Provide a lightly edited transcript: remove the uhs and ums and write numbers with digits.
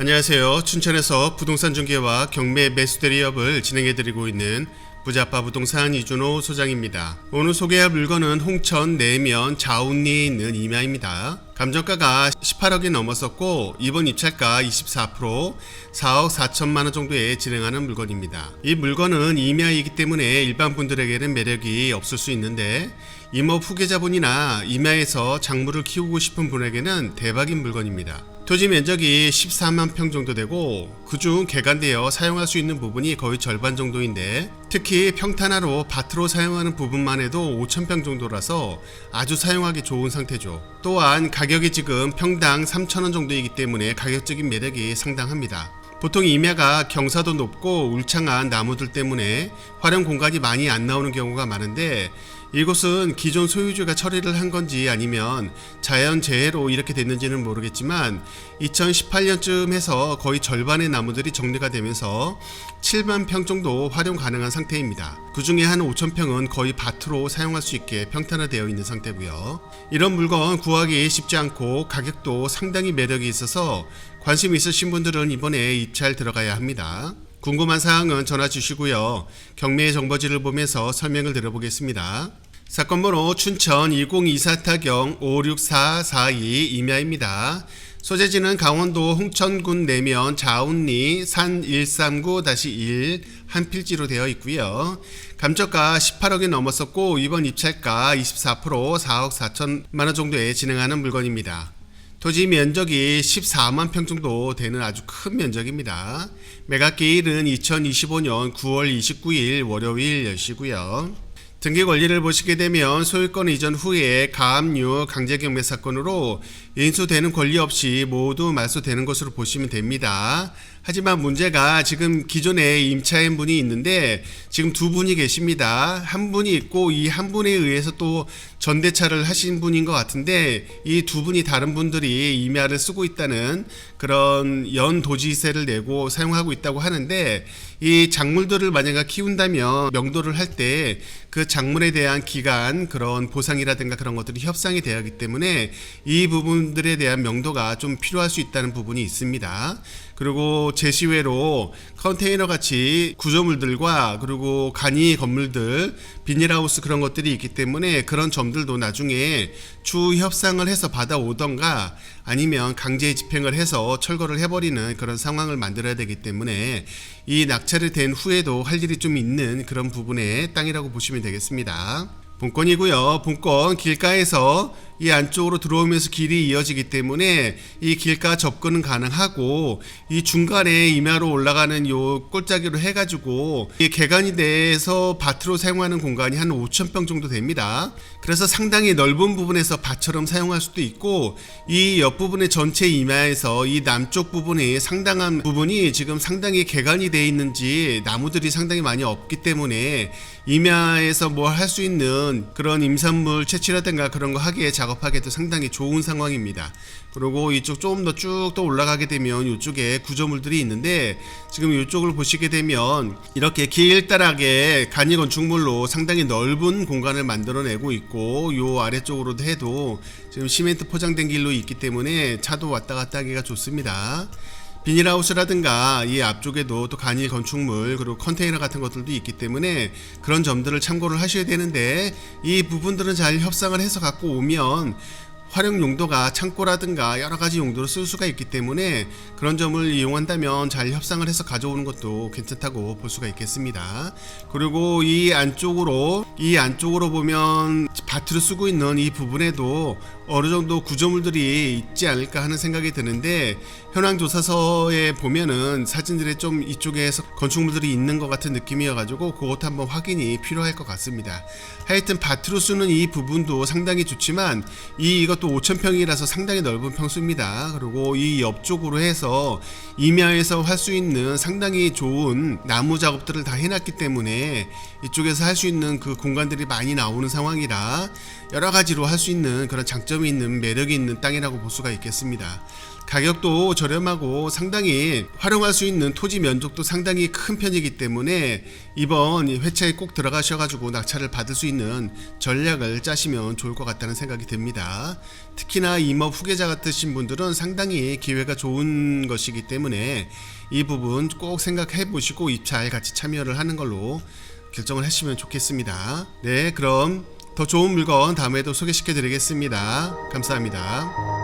안녕하세요. 춘천에서 부동산 중개와 경매 매수 대리업을 진행해드리고 있는 부자빠 부동산 이준호 소장입니다. 오늘 소개할 물건은 홍천 내면 자운리에 있는 임야입니다. 감정가가 18억이 넘었었고 이번 입찰가 24% 4억 4천만원 정도에 진행하는 물건입니다. 이 물건은 임야이기 때문에 일반 분들에게는 매력이 없을 수 있는데 임업 후계자분이나 임야에서 작물을 키우고 싶은 분에게는 대박인 물건입니다. 토지 면적이 14만 평 정도 되고 그중 개간되어 사용할 수 있는 부분이 거의 절반 정도인데 특히 평탄화로 밭으로 사용하는 부분만 해도 5,000평 정도라서 아주 사용하기 좋은 상태죠. 또한 가격이 지금 평당 3,000원 정도이기 때문에 가격적인 매력이 상당합니다. 보통 임야가 경사도 높고 울창한 나무들 때문에 활용 공간이 많이 안 나오는 경우가 많은데 이곳은 기존 소유주가 처리를 한 건지 아니면 자연재해로 이렇게 됐는지는 모르겠지만 2018년쯤 해서 거의 절반의 나무들이 정리가 되면서 7만 평 정도 활용 가능한 상태입니다. 그 중에 한 5,000평은 거의 밭으로 사용할 수 있게 평탄화되어 있는 상태고요. 이런 물건 구하기 쉽지 않고 가격도 상당히 매력이 있어서 관심 있으신 분들은 이번에 입찰 들어가야 합니다. 궁금한 사항은 전화 주시고요. 경매 정보지를 보면서 설명을 드려보겠습니다. 사건번호 춘천 2024-56442 임야입니다. 소재지는 강원도 홍천군 내면 자운리 산 139-1 한 필지로 되어 있고요. 감정가 18억이 넘었었고 이번 입찰가 24% 4억 4천만원 정도에 진행하는 물건입니다. 토지 면적이 14만 평 정도 되는 아주 큰 면적입니다. 매각기일은 2025년 9월 29일 월요일 10시고요. 등기 권리를 보시게 되면 소유권 이전 후에 가압류 강제경매 사건으로 인수되는 권리 없이 모두 말소되는 것으로 보시면 됩니다. 하지만 문제가 지금 기존에 임차인 분이 있는데 지금 두 분이 계십니다. 한 분이 있고 이 한 분에 의해서 또 전대차를 하신 분인 것 같은데 이 두 분이 다른 분들이 임야를 쓰고 있다는 그런 연도지세를 내고 사용하고 있다고 하는데 이 작물들을 만약에 키운다면 명도를 할 때 그 작물에 대한 기간 그런 보상이라든가 그런 것들이 협상이 돼야 하기 때문에 이 부분들에 대한 명도가 좀 필요할 수 있다는 부분이 있습니다. 그리고 제시외로 컨테이너 같이 구조물들과 그리고 간이 건물들 비닐하우스 그런 것들이 있기 때문에 그런 점들도 나중에 추후 협상을 해서 받아오던가 아니면 강제 집행을 해서 철거를 해버리는 그런 상황을 만들어야 되기 때문에 이 낙찰이 된 후에도 할 일이 좀 있는 그런 부분의 땅이라고 보시면 되겠습니다. 본권이고요. 본권 길가에서 이 안쪽으로 들어오면서 길이 이어지기 때문에 이 길가 접근은 가능하고 이 중간에 임야로 올라가는 요 꼴짜기로 해가지고 이 개간이 돼서 밭으로 사용하는 공간이 한 5,000평 정도 됩니다. 그래서 상당히 넓은 부분에서 밭처럼 사용할 수도 있고 이 옆부분의 전체 임야에서 이 남쪽 부분이 상당한 부분이 지금 상당히 개간이 돼 있는지 나무들이 상당히 많이 없기 때문에 임야에서 뭐 할 수 있는 그런 임산물 채취라든가 그런 거 하기에 작업하기에도 상당히 좋은 상황입니다. 그리고 이쪽 조금 더 쭉 또 올라가게 되면 이쪽에 구조물들이 있는데 지금 이쪽을 보시게 되면 이렇게 길다랗게 간이 건축물로 상당히 넓은 공간을 만들어내고 있고 요 아래쪽으로도 해도 지금 시멘트 포장된 길로 있기 때문에 차도 왔다 갔다 하기가 좋습니다. 비닐하우스라든가 이 앞쪽에도 또 간이 건축물 그리고 컨테이너 같은 것들도 있기 때문에 그런 점들을 참고를 하셔야 되는데 이 부분들은 잘 협상을 해서 갖고 오면 활용 용도가 창고라든가 여러 가지 용도로 쓸 수가 있기 때문에 그런 점을 이용한다면 잘 협상을 해서 가져오는 것도 괜찮다고 볼 수가 있겠습니다. 그리고 이 안쪽으로 보면 밭으로 쓰고 있는 이 부분에도 어느 정도 구조물들이 있지 않을까 하는 생각이 드는데 현황조사서에 보면은 사진들에 좀 이쪽에서 건축물들이 있는 것 같은 느낌이어가지고 그것 한번 확인이 필요할 것 같습니다. 하여튼 밭으로 쓰는 이 부분도 상당히 좋지만 이것도 5,000평이라서 상당히 넓은 평수입니다. 그리고 이 옆쪽으로 해서 임야에서 할 수 있는 상당히 좋은 나무 작업들을 다 해놨기 때문에 이쪽에서 할 수 있는 그 공간들이 많이 나오는 상황이라 여러 가지로 할 수 있는 그런 장점이 장점이 있는 매력이 있는 땅이라고 볼 수가 있겠습니다. 가격도 저렴하고 상당히 활용할 수 있는 토지 면적도 상당히 큰 편이기 때문에 이번 회차에 꼭 들어가셔가지고 낙찰을 받을 수 있는 전략을 짜시면 좋을 것 같다는 생각이 듭니다. 특히나 임업 후계자 같으신 분들은 상당히 기회가 좋은 것이기 때문에 이 부분 꼭 생각해 보시고 입찰 같이 참여를 하는 걸로 결정을 하시면 좋겠습니다. 네, 그럼 더 좋은 물건 다음에도 소개시켜 드리겠습니다. 감사합니다.